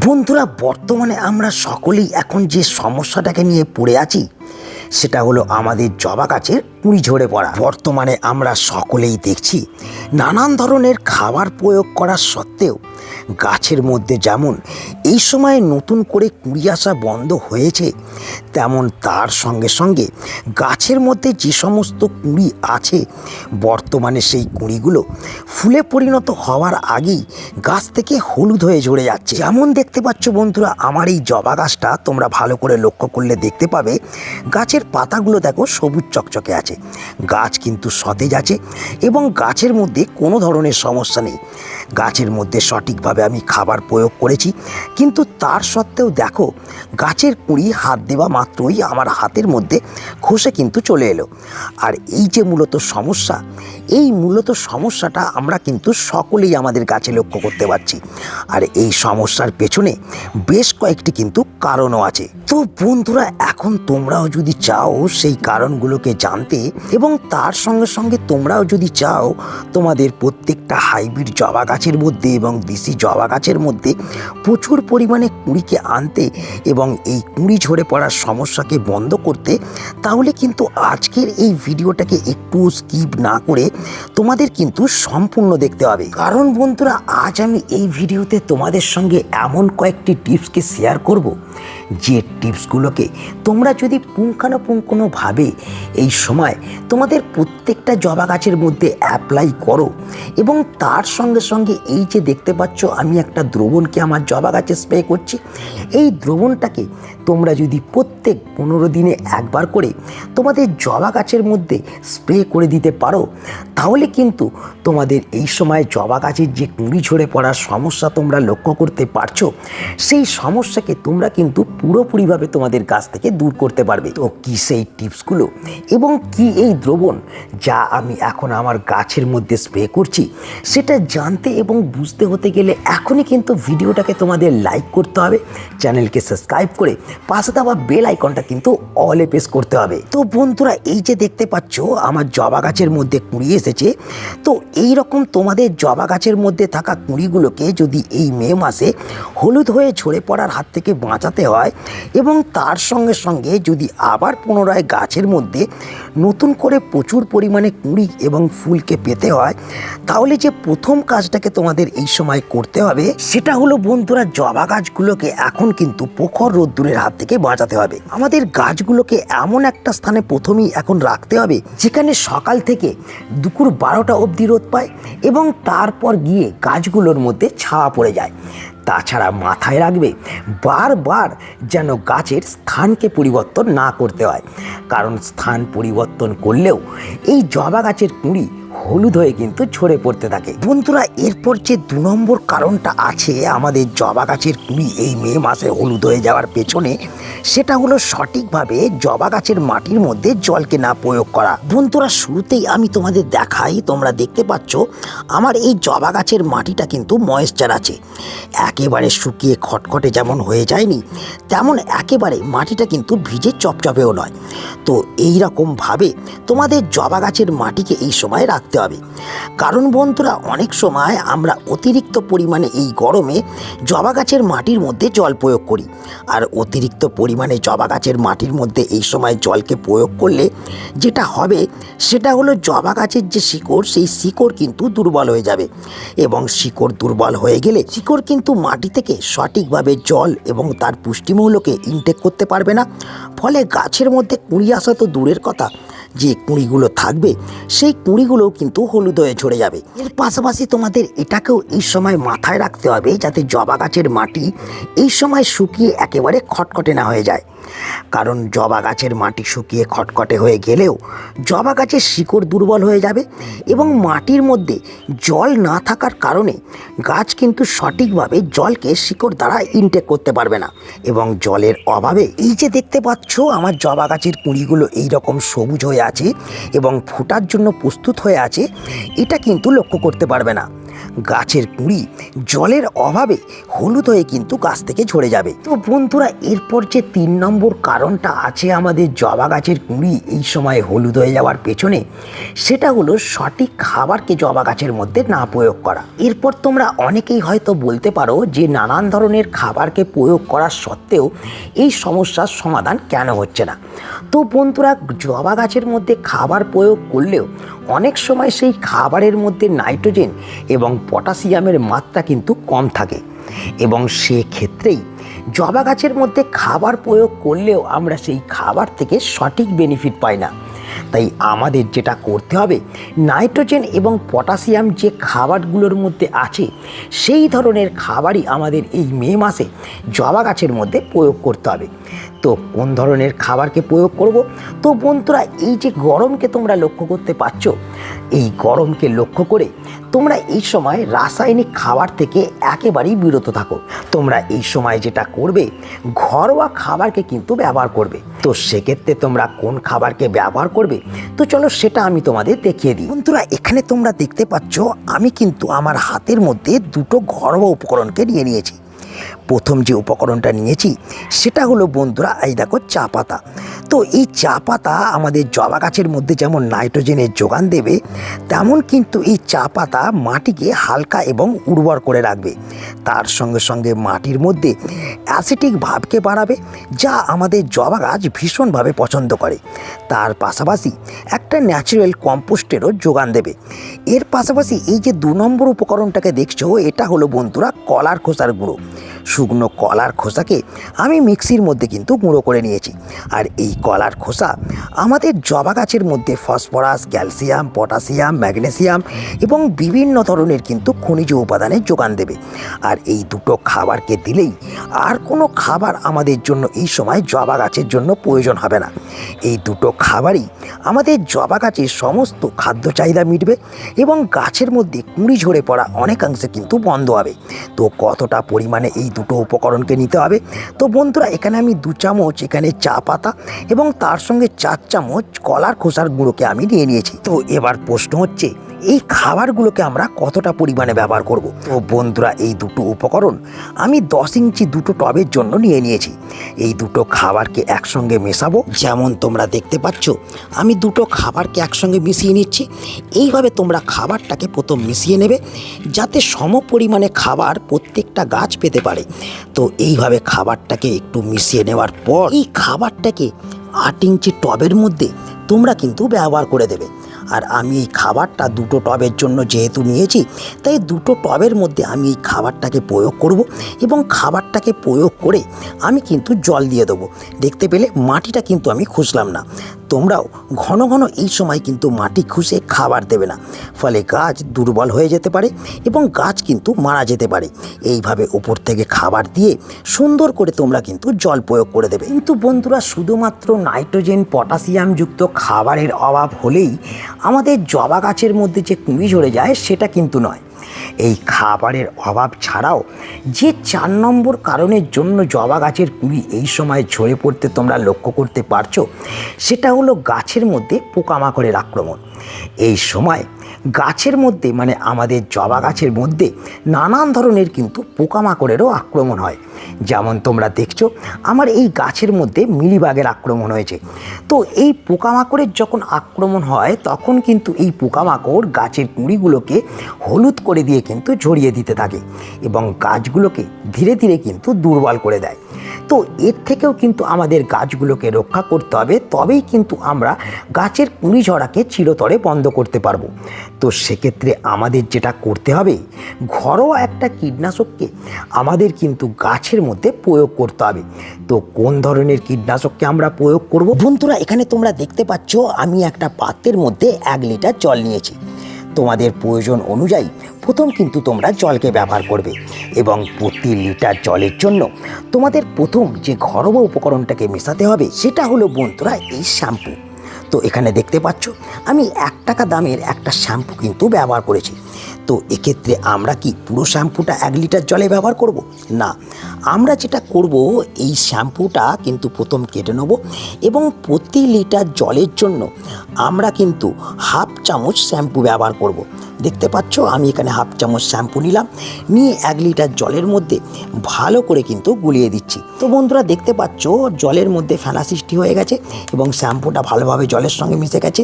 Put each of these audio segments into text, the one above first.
বন্ধুরা, বর্তমানে আমরা সকলেই এখন যে সমস্যাটাকে নিয়ে পড়ে আছি সেটা হলো আমাদের জবা গাছের কুঁড়ি ঝরে পড়া। বর্তমানে আমরা সকলেই দেখছি নানান ধরনের খাবার প্রয়োগ করার সত্ত্বেও গাছের মধ্যে যেমন এই সময়ে নতুন করে কুঁড়ি আসা বন্ধ হয়েছে, তেমন তার সঙ্গে সঙ্গে গাছের মধ্যে যে সমস্ত কুঁড়ি আছে বর্তমানে সেই কুঁড়িগুলো ফুলে পরিণত হওয়ার আগেই গাছ থেকে হলুদ হয়ে ঝরে যাচ্ছে। যেমন দেখতে পাচ্ছ বন্ধুরা, আমার এই জবা গাছটা তোমরা ভালো করে লক্ষ্য করলে দেখতে পাবে গাছের পাতাগুলো দেখো সবুজ চকচকে আছে, গাছ কিন্তু সতেজ আছে এবং গাছের মধ্যে কোনো ধরনের সমস্যা নেই। গাছের মধ্যে সঠিকভাবে আমি খাবার প্রয়োগ করেছি, কিন্তু তার সত্ত্বেও দেখো গাছের কুঁড়ি হাত দেওয়া মাত্রই আমার হাতের মধ্যে খসে কিন্তু চলে এলো। আর এই যে মূলত সমস্যা, এই মূলত সমস্যাটা আমরা কিন্তু সকলেই আমাদের গাছে লক্ষ্য করতে পারছি। আর এই সমস্যার পেছনে বেশ কয়েকটি কিন্তু কারণও আছে। তো বন্ধুরা, এখন তোমরাও যদি চাও সেই কারণগুলোকে জানতে এবং তার সঙ্গে সঙ্গে তোমরাও যদি চাও তোমাদের প্রত্যেকটা হাইব্রিড জবা গাছের মধ্যে এবং দেশি জবা গাছের মধ্যে প্রচুর পরিমাণে কুঁড়িকে আনতে এবং এই কুঁড়ি ঝরে পড়ার সমস্যাকে বন্ধ করতে, তাহলে কিন্তু আজকের এই ভিডিওটাকে একটু স্কিপ না করে তোমাদের কিন্তু সম্পূর্ণ দেখতে হবে। কারণ বন্ধুরা, আজ আমি এই ভিডিওতে তোমাদের সঙ্গে এমন কয়েকটি টিপসকে শেয়ার করব যে টিপসগুলোকে তোমরা যদি পুঙ্খানুপুঙ্খভাবে এই সময় তোমাদের প্রত্যেকটা জবা গাছের মধ্যে অ্যাপ্লাই করো এবং তার সঙ্গে সঙ্গে এই যে দেখতে পাচ্ছ আমি একটা দ্রবণকে আমার জবা গাছে স্প্রে করছি, এই দ্রবণটাকে তোমরা যদি প্রত্যেক 15 দিনে একবার করে তোমাদের জবা গাছের মধ্যে স্প্রে করে দিতে পারো, তাহলে কিন্তু তোমাদের এই সময় জবা গাছের যে কুঁড়ি ঝরে পড়ার সমস্যা তোমরা লক্ষ্য করতে পারছো, সেই সমস্যাকে তোমরা কিন্তু পুরোপুরিভাবে তোমাদের গাছ থেকে দূর করতে পারবে। তো কী সেই টিপসগুলো এবং কি এই দ্রবণ যা আমি এখন আমার গাছের মধ্যে স্প্রে করছি, সেটা জানতে এবং বুঝতে হতে গেলে এখনই কিন্তু ভিডিওটাকে তোমাদের লাইক করতে হবে, চ্যানেলকে সাবস্ক্রাইব করে পাশে দেওয়া বেল আইকনটা কিন্তু অলে প্রেস করতে হবে। তো বন্ধুরা, এই যে দেখতে পাচ্ছ আমার জবা গাছের মধ্যে কুঁড়ি এসেছে, তো এই রকম তোমাদের জবা গাছের মধ্যে থাকা কুঁড়িগুলোকে যদি এই মে মাসে হলুদ হয়ে ঝরে পড়ার হাত থেকে বাঁচাতে হয় এবং তার সঙ্গে সঙ্গে যদি আবার পুনরায় গাছের মধ্যে নতুন করে প্রচুর পরিমাণে কুঁড়ি এবং ফুলকে পেতে হয়, তাহলে যে প্রথম কাজটাকে তোমাদের এই সময় করতে হবে সেটা হলো বন্ধুরা, জবা গাছগুলোকে এখন কিন্তু প্রখর রোদ্দুরের হাত থেকে বাঁচাতে হবে। আমাদের গাছগুলোকে এমন একটা স্থানে প্রথমেই এখন রাখতে হবে যেখানে সকাল থেকে দুপুর 12টা অবধি রোদ পায় এবং তারপর গিয়ে গাছগুলোর মধ্যে ছায়া পড়ে যায়। তাছাড়া মাথায় রাখবে বারবার যেন গাছের স্থানকে পরিবর্তন না করতে হয়, কারণ স্থান পরিবর্তন করলেও এই জবা গাছের কুঁড়ি হলুদ হয়ে কিন্তু ঝরে পড়তে থাকে। বন্ধুরা, এরপর যে 2 নম্বর কারণটা আছে আমাদের জবা গাছের কুঁড়ি এই মে মাসে হলুদ হয়ে যাওয়ার পেছনে, সেটা হলো সঠিকভাবে জবা গাছের মাটির মধ্যে জলকে না প্রয়োগ করা। বন্ধুরা, শুরুতেই আমি তোমাদের দেখাই, তোমরা দেখতে পাচ্ছ আমার এই জবা গাছের মাটিটা কিন্তু ময়েশ্চার আছে, একেবারে শুকিয়ে খটখটে যেমন হয়ে যায়নি, তেমন একেবারে মাটিটা কিন্তু ভিজে চপচপেও নয়। তো এই রকমভাবে তোমাদের জবা গাছের মাটিকে এই সময় রাখতে হবে। কারণ বন্ধুরা, অনেক সময় আমরা অতিরিক্ত পরিমাণে এই গরমে জবা গাছের মাটির মধ্যে জল প্রয়োগ করি, আর অতিরিক্ত পরিমাণে জবা গাছের মাটির মধ্যে এই সময় জলকে প্রয়োগ করলে যেটা হবে সেটা হলো জবা গাছের যে শিকড়, সেই শিকড় কিন্তু দুর্বল হয়ে যাবে এবং শিকড় দুর্বল হয়ে গেলে শিকড় কিন্তু মাটি থেকে সঠিকভাবে জল এবং তার পুষ্টিমূল্যকে ইনটেক করতে পারবে না। ফলে গাছের মধ্যে কুঁড়ি আসা তো দূরের কথা, যে কুঁড়িগুলো থাকবে সেই কুঁড়িগুলোও কিন্তু হলুদ হয়ে ঝরে যাবে। এর পাশাপাশি তোমাদের এটাকেও এই সময় মাথায় রাখতে হবে যাতে জবা গাছের মাটি এই সময় শুকিয়ে একেবারে খটখটে না হয়ে যায়। কারণ জবা গাছের মাটি শুকিয়ে খটখটে হয়ে গেলেও জবা গাছের শিকড় দুর্বল হয়ে যাবে এবং মাটির মধ্যে জল না থাকার কারণে গাছ কিন্তু সঠিকভাবে জলকে শিকড় দ্বারা ইনটেক করতে পারবে না এবং জলের অভাবে এই যে দেখতে পাচ্ছ আমার জবা গাছের কুঁড়িগুলো এই রকম সবুজ হয়ে আছে এবং ফোটার জন্য প্রস্তুত হয়ে আছে, এটা কিন্তু লক্ষ্য করতে পারবে না। গাছের কুঁড়ি জলের অভাবে হলুদ হয়ে কিন্তু গাছ থেকে ঝরে যাবে। তো বন্ধুরা, এরপর যে 3 নম্বর কারণটা আছে আমাদের জবা গাছের কুঁড়ি এই সময় হলুদ হয়ে যাওয়ার পেছনে, সেটা হলো সঠিক খাবারকে জবা গাছের মধ্যে না প্রয়োগ করা। এরপর তোমরা অনেকেই হয়তো বলতে পারো যে নানান ধরনের খাবারকে প্রয়োগ করার সত্ত্বেও এই সমস্যার সমাধান কেন হচ্ছে না। তো বন্ধুরা, জবা গাছের মধ্যে খাবার প্রয়োগ করলেও অনেক সময় সেই খাবারের মধ্যে নাইট্রোজেন এবং পটাশিয়ামের মাত্রা কিন্তু কম থাকে, এবং সেক্ষেত্রেই জবা গাছের মধ্যে খাবার প্রয়োগ করলেও আমরা সেই খাবার থেকে সঠিক বেনিফিট পাই না। তাই আমাদের যেটা করতে হবে, নাইট্রোজেন এবং পটাশিয়াম যে খাবারগুলোর মধ্যে আছে সেই ধরনের খাবারই আমাদের এই মে মাসে জবা গাছের মধ্যে প্রয়োগ করতে হবে। তো কোন ধরনের খাবারকে প্রয়োগ করব? তো বন্ধুরা, এই যে গরমকে তোমরা লক্ষ্য করতে পারছো, এই গরমকে লক্ষ্য করে তোমরা এই সময় রাসায়নিক খাবার থেকে একেবারেই বিরত থাকো। তোমরা এই সময় যেটা করবে, ঘরোয়া খাবারকে কিন্তু ব্যবহার করবে। তো সেক্ষেত্রে তোমরা কোন খাবারকে ব্যবহার করবে, তো চলো সেটা আমি তোমাদের দেখিয়ে দিই। বন্ধুরা, এখানে তোমরা দেখতে পাচ্ছ আমি কিন্তু আমার হাতের মধ্যে দুটো ঘরোয়া উপকরণকে নিয়ে নিয়েছি। প্রথম যে উপকরণটা নিয়েছি সেটা হলো বন্ধুরা, এই দেখো চা পাতা। তো এই চা পাতা আমাদের জবা গাছের মধ্যে যেমন নাইট্রোজেনের যোগান দেবে, তেমন কিন্তু এই চা পাতা মাটিকে হালকা এবং উর্বর করে রাখবে। তার সঙ্গে সঙ্গে মাটির মধ্যে অ্যাসিডিক ভাবকে বাড়াবে, যা আমাদের জবা গাছ ভীষণভাবে পছন্দ করে। তার পাশাপাশি একটা ন্যাচারাল কম্পোস্টেরও যোগান দেবে। এর পাশাপাশি এই যে 2 নম্বর উপকরণটাকে দেখছো, এটা হলো বন্ধুরা কলার খোসার গুঁড়ো। শুকনো কলার খোসাকে আমি মিক্সির মধ্যে কিন্তু গুঁড়ো করে নিয়েছি। আর এই কলার খোসা আমাদের জবা গাছের মধ্যে ফসফরাস, ক্যালসিয়াম, পটাশিয়াম, ম্যাগনেসিয়াম এবং বিভিন্ন ধরনের কিন্তু খনিজ উপাদানের যোগান দেবে। আর এই দুটো খাবারকে দিলেই আর কোনো খাবার আমাদের জন্য এই সময় জবা গাছের জন্য প্রয়োজন হবে না। এই দুটো খাবারই আমাদের জবা গাছের সমস্ত খাদ্য চাহিদা মিটবে এবং গাছের মধ্যে কুঁড়ি ঝরে পড়া অনেকাংশে কিন্তু বন্ধ হবে। তো কতটা পরিমাণে এই দুটো উপকরণকে নিতে হবে? তো বন্ধুরা, এখানে আমি 2 চামচ এখানে চা পাতা এবং তার সঙ্গে 4 চামচ কলার খোসার গুঁড়োকে আমি নিয়ে নিয়েছি। তো এবার প্রশ্ন হচ্ছে, এই খাবারগুলোকে আমরা কতটা পরিমাণে ব্যবহার করব? তো বন্ধুরা, এই দুটো উপকরণ আমি 10 ইঞ্চি দুটো টবের জন্য নিয়ে নিয়েছি। এই দুটো খাবারকে একসঙ্গে মেশাবো। যেমন তোমরা দেখতে পাচ্ছ আমি দুটো খাবারকে একসঙ্গে মিশিয়ে নিচ্ছি। এইভাবে তোমরা খাবারটাকে প্রথম মিশিয়ে নেবে, যাতে সম পরিমাণে খাবার প্রত্যেকটা গাছ পেতে পারে। তো এইভাবে খাবারটাকে একটু মিশিয়ে নেওয়ার পর এই খাবারটাকে 8 ইঞ্চি টবের মধ্যে তোমরা কিন্তু ব্যবহার করে দেবে। আর আমি এই খাবারটা দুটো টবের জন্য যেহেতু নিয়েছি, তাই দুটো টবের মধ্যে আমি এই খাবারটাকে প্রয়োগ করব এবং খাবারটাকে প্রয়োগ করে আমি কিন্তু জল দিয়ে দেবো। দেখতে পেলে মাটিটা কিন্তু আমি খুঁজলাম না। তোমরাও ঘন ঘন এই সময় কিন্তু মাটি খুঁজে খাবার দেবে না, ফলে গাছ দুর্বল হয়ে যেতে পারে এবং গাছ কিন্তু মারা যেতে পারে। এইভাবে উপর থেকে খাবার দিয়ে সুন্দর করে তোমরা কিন্তু জল প্রয়োগ করে দেবে। কিন্তু বন্ধুরা, শুধুমাত্র নাইট্রোজেন পটাশিয়াম যুক্ত খাবারের অভাব হলেই আমাদের জবা গাছের মধ্যে যে কুঁড়ি ঝরে যায় সেটা কিন্তু নয়। এই খাবারের অভাব ছাড়াও যে 4 নম্বর কারণের জন্য জবা গাছের কুঁড়ি এই সময় ঝরে পড়তে তোমরা লক্ষ্য করতে পারছো, সেটা হলো গাছের মধ্যে পোকামাকড়ের আক্রমণ। এই সময় গাছের মধ্যে মানে আমাদের জবা গাছের মধ্যে নানান ধরনের কিন্তু পোকামাকড়েরও আক্রমণ হয়। যেমন তোমরা দেখছো আমার এই গাছের মধ্যে মিলিবাগের আক্রমণ হয়েছে। তো এই পোকামাকড়ের যখন আক্রমণ হয় তখন কিন্তু এই পোকামাকড় গাছের কুঁড়িগুলোকে হলুদ করে দিয়ে কিন্তু ঝরিয়ে দিতে থাকে এবং গাছগুলোকে ধীরে ধীরে কিন্তু দুর্বল করে দেয়। তো এর থেকেও কিন্তু আমাদের গাছগুলোকে রক্ষা করতে হবে, তবেই কিন্তু আমরা গাছের কুঁড়ি ঝরাকে চিরতরে বন্ধ করতে পারবো। তো সেক্ষেত্রে আমাদের যেটা করতে হবে, ঘরোয়া একটা কীটনাশককে আমাদের কিন্তু গাছের মধ্যে প্রয়োগ করতে হবে। তো কোন ধরনের কীটনাশককে আমরা প্রয়োগ করব? বন্ধুরা, এখানে তোমরা দেখতে পাচ্ছ আমি একটা পাত্রের মধ্যে 1 লিটার জল নিয়েছি। তোমাদের প্রয়োজন অনুযায়ী প্রথম কিন্তু তোমরা জলকে ব্যবহার করবে এবং প্রতি লিটার জলের জন্য তোমাদের প্রথম যে ঘরোয়া উপকরণটাকে মেশাতে হবে সেটা হলো বন্ধুরা এই শ্যাম্পু। তো এখানে দেখতে পাচ্ছ আমি 1 টাকা দামের একটা শ্যাম্পু কিন্তু ব্যবহার করেছি। তো এক্ষেত্রে আমরা কি পুরো শ্যাম্পুটা 1 লিটার জলে ব্যবহার করব? না, আমরা যেটা করব এই শ্যাম্পুটা কিন্তু প্রথম কেটে নেব এবং প্রতি লিটার জলের জন্য আমরা কিন্তু হাফ চামচ শ্যাম্পু ব্যবহার করব। দেখতে পাচ্ছ আমি এখানে হাফ চামচ শ্যাম্পু নিলাম, নিয়ে 1 লিটার জলের মধ্যে ভালো করে কিন্তু গুলিয়ে দিচ্ছি। তো বন্ধুরা দেখতে পাচ্ছ জলের মধ্যে ফেনা সৃষ্টি হয়ে গেছে এবং শ্যাম্পুটা ভালোভাবে জলের সঙ্গে মিশে গেছে।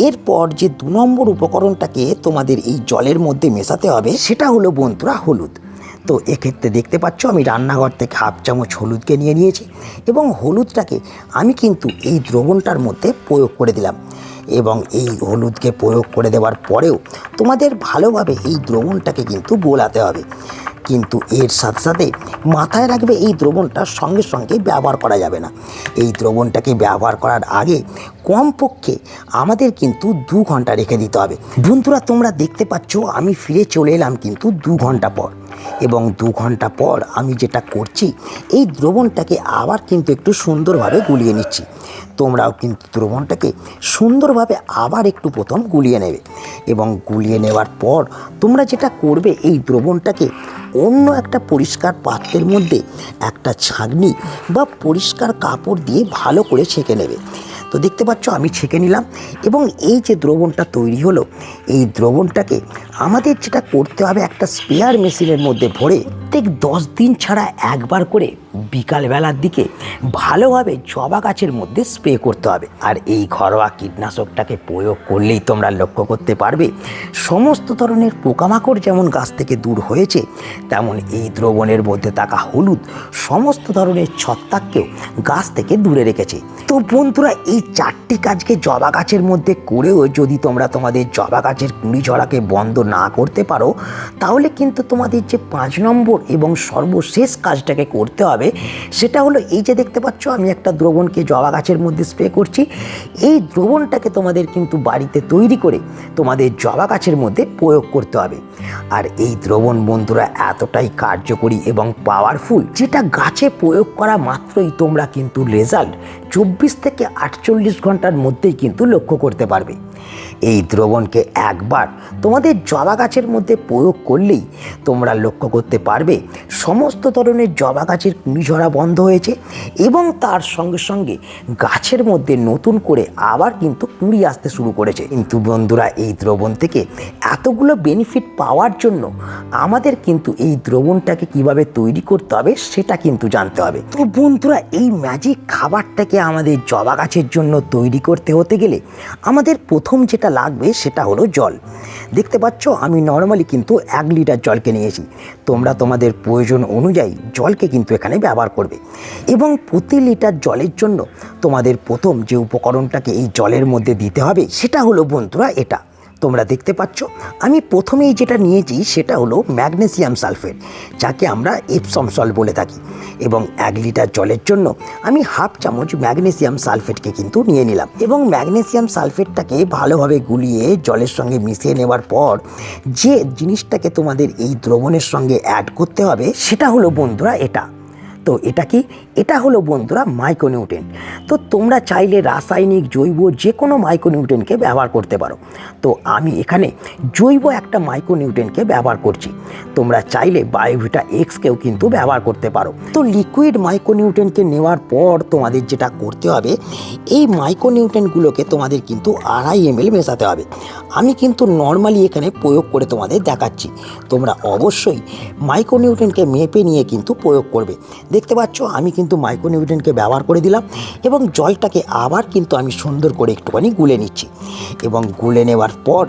এরপর যে 2 নম্বর উপকরণটাকে তোমাদের এই জলের মধ্যে মেশাতে হবে সেটা হলো বন্ধুরা হলুদ। তো এক্ষেত্রে দেখতে পাচ্ছ আমি রান্নাঘর থেকে হাফ চামচ হলুদকে নিয়ে নিয়েছি এবং হলুদটাকে আমি কিন্তু এই দ্রবণটার মধ্যে প্রয়োগ করে দিলাম। এবং এই হলুদকে প্রয়োগ করে দেওয়ার পরেও তোমাদের ভালোভাবে এই দ্রবণটাকে কিন্তু গোলাতে হবে। কিন্তু এর সাথে সাথে মাথায় রাখবে এই দ্রবণটা সঙ্গে সঙ্গে ব্যবহার করা যাবে না। এই দ্রবণটাকে ব্যবহার করার আগে কমপক্ষে আমাদের কিন্তু 2 ঘন্টা রেখে দিতে হবে। বন্ধুরা তোমরা দেখতে পাচ্ছ আমি ফিরে চলে এলাম কিন্তু 2 ঘন্টা পর, এবং 2 ঘন্টা পর আমি যেটা করছি এই দ্রবণটাকে আবার কিন্তু একটু সুন্দরভাবে গুলিয়ে নিচ্ছি। তোমরাও কিন্তু দ্রবণটাকে সুন্দরভাবে আবার একটু প্রথম গুলিয়ে নেবে এবং গুলিয়ে নেওয়ার পর তোমরা যেটা করবে এই দ্রবণটাকে অন্য একটা পরিষ্কার পাত্রের মধ্যে একটা ছাঁকনি বা পরিষ্কার কাপড় দিয়ে ভালো করে ছেঁকে নেবে। তো দেখতে পাচ্ছ আমি ছেঁকে নিলাম এবং এই যে দ্রবণটা তৈরি হলো এই দ্রবণটাকে আমাদের যেটা করতে হবে একটা স্প্রেয়ার মেশিনের মধ্যে ভরে প্রত্যেক 10 দিন ছাড়া একবার করে বিকালবেলার দিকে ভালোভাবে জবা গাছের মধ্যে স্প্রে করতে হবে। আর এই ঘরোয়া কীটনাশকটাকে প্রয়োগ করলেই তোমরা লক্ষ্য করতে পারবে সমস্ত ধরনের পোকামাকড় যেমন গাছ থেকে দূর হয়েছে, তেমন এই দ্রবণের মধ্যে থাকা হলুদ সমস্ত ধরনের ছত্রাককেও গাছ থেকে দূরে রেখেছে। তো বন্ধুরা এই 4টি কাজকে জবা গাছের মধ্যে করেও যদি তোমরা তোমাদের জবা গাছের কুঁড়ি ঝরাকে বন্ধ না করতে পারো, তাহলে কিন্তু তোমাদের যে 5 নম্বর এবং সর্বশেষ কাজটাকে করতে হবে সেটা হলো এই যে দেখতে পাচ্ছ আমি একটা দ্রবণকে জবা গাছের মধ্যে স্প্রে করছি। এই দ্রবণটাকে তোমাদের কিন্তু বাড়িতে তৈরি করে তোমাদের জবা গাছের মধ্যে প্রয়োগ করতে হবে। আর এই দ্রবণ বন্ধুরা এতটাই কার্যকরী এবং পাওয়ারফুল যেটা গাছে প্রয়োগ করা মাত্রই তোমরা কিন্তু রেজাল্ট 24 থেকে 48 ঘন্টার মধ্যেই কিন্তু লক্ষ্য করতে পারবে। এই দ্রবণকে একবার তোমাদের জবা গাছের মধ্যে প্রয়োগ করলেই তোমরা লক্ষ্য করতে পারবে সমস্ত ধরনের জবা গাছের কুঁড়ি ঝরা বন্ধ হয়েছে এবং তার সঙ্গে সঙ্গে গাছের মধ্যে নতুন করে আবার কিন্তু কুঁড়ি আসতে শুরু করেছে। কিন্তু বন্ধুরা এই দ্রবণ থেকে এতগুলো বেনিফিট পাওয়ার জন্য আমাদের কিন্তু এই দ্রবণটাকে কিভাবে তৈরি করতে হবে সেটা কিন্তু জানতে হবে। তো বন্ধুরা এই ম্যাজিক খাবারটাকে আমাদের জবা গাছের জন্য তৈরি করতে হতে গেলে আমাদের প্রথম যেটা লাগবে সেটা হলো জল। দেখতে পাচ্ছ আমি নর্মালি কিন্তু 1 লিটার জলকে নিয়েছি। তোমরা তোমাদের প্রয়োজন অনুযায়ী জলকে কিন্তু এখানে ব্যবহার করবে এবং প্রতি লিটার জলের জন্য তোমাদের প্রথম যে উপকরণটাকে এই জলের মধ্যে দিতে হবে সেটা হলো বন্ধুরা এটা। তোমরা দেখতে পাচ্ছ আমি প্রথমেই যেটা নিয়েছি সেটা হলো ম্যাগনেসিয়াম সালফেট, যাকে আমরা এপসম সল্ট বলে থাকি, এবং 1 লিটার জলের জন্য আমি হাফ চামচ ম্যাগনেসিয়াম সালফেটকে কিন্তু নিয়ে নিলাম এবং ম্যাগনেসিয়াম সালফেটটাকে ভালোভাবে গুলিয়ে জলের সঙ্গে মিশিয়ে নেওয়ার পর যে জিনিসটাকে তোমাদের এই দ্রবণের সঙ্গে অ্যাড করতে হবে সেটা হলো বন্ধুরা এটা। তো এটা কি? এটা হলো বন্ধুরা মাইক্রোনিউট্রিয়েন্ট। তো তোমরা চাইলে রাসায়নিক জৈব যে কোনো মাইক্রোনিউট্রিয়েন্টকে ব্যবহার করতে পারো। তো আমি এখানে জৈব একটা মাইক্রোনিউট্রিয়েন্টকে ব্যবহার করছি। তোমরা চাইলে বায়োভিটা এক্সকেও কিন্তু ব্যবহার করতে পারো। তো লিকুইড মাইক্রোনিউট্রিয়েন্টকে নেওয়ার পর তোমাদের যেটা করতে হবে এই মাইক্রোনিউট্রিয়েন্টগুলোকে তোমাদের কিন্তু 2.5 ml মেশাতে হবে। আমি কিন্তু নর্মালি এখানে প্রয়োগ করে তোমাদের দেখাচ্ছি, তোমরা অবশ্যই মাইক্রোনিউট্রিয়েন্টকে মেপে নিয়ে কিন্তু প্রয়োগ করবে। দেখতে পাচ্ছ আমি কিন্তু মাইক্রোনিউট্রিয়েন্টকে ব্যবহার করে দিলাম এবং জলটাকে আবার কিন্তু আমি সুন্দর করে একটুখানি গুলে নিচ্ছি এবং গুলে নেওয়ার পর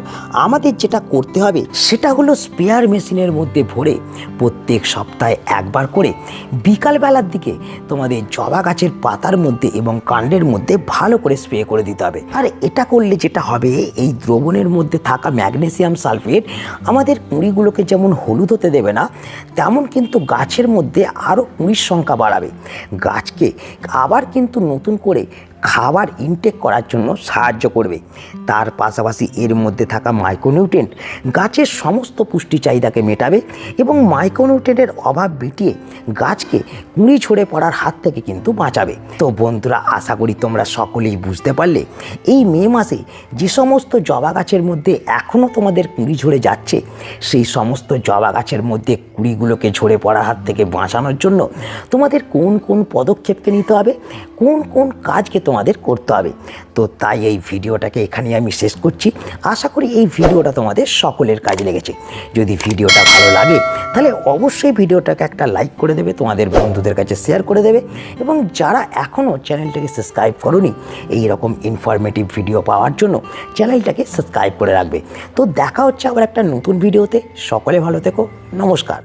আমাদের যেটা করতে হবে সেটা হলো স্প্রেয়ার মেশিনের মধ্যে ভরে প্রত্যেক সপ্তাহে একবার করে বিকালবেলার দিকে তোমাদের জবা গাছের পাতার মধ্যে এবং কাণ্ডের মধ্যে ভালো করে স্প্রে করে দিতে হবে। আর এটা করলে যেটা হবে এই দ্রবণের মধ্যে থাকা ম্যাগনেসিয়াম সালফেট আমাদের কুঁড়িগুলোকে যেমন হলুদ হতে দেবে না, তেমন কিন্তু গাছের মধ্যে আরও কুঁড়ির সংখ্যা বাড়াবে, গাছকে আবার কিন্তু নতুন করে খাবার ইনটেক করার জন্য সাহায্য করবে। তার পাশাপাশি এর মধ্যে থাকা মাইক্রোনিউট্রিয়েন্ট গাছের সমস্ত পুষ্টি চাহিদাকে মেটাবে এবং মাইক্রোনিউট্রিয়েন্টের অভাব মিটিয়ে গাছকে কুঁড়ি ঝরে পড়ার হাত থেকে কিন্তু বাঁচাবে। তো বন্ধুরা আশা করি তোমরা সকলেই বুঝতে পারলে এই মে মাসে যে সমস্ত জবা গাছের মধ্যে এখনও তোমাদের কুঁড়ি ঝরে যাচ্ছে সেই সমস্ত জবা গাছের মধ্যে কুঁড়িগুলোকে ঝরে পড়ার হাত থেকে বাঁচানোর জন্য তোমাদের কোন কোন পদক্ষেপকে নিতে হবে, কোন কোন কাজকে তোমাদের করতে হবে। তো তাই এই ভিডিওটাকে এখানেই আমি শেষ করছি। আশা করি এই ভিডিওটা তোমাদের সকলের কাজে লেগেছে। যদি ভিডিওটা ভালো লাগে তাহলে অবশ্যই ভিডিওটাকে একটা লাইক করে দেবে, তোমাদের বন্ধুদের কাছে শেয়ার করে দেবে, এবং যারা এখনও চ্যানেলটাকে সাবস্ক্রাইব করোনি এই রকম ইনফরমেটিভ ভিডিও পাওয়ার জন্য চ্যানেলটাকে সাবস্ক্রাইব করে রাখবে। তো দেখা হচ্ছে আবার একটা নতুন ভিডিওতে। সকলে ভালো থেকো, নমস্কার।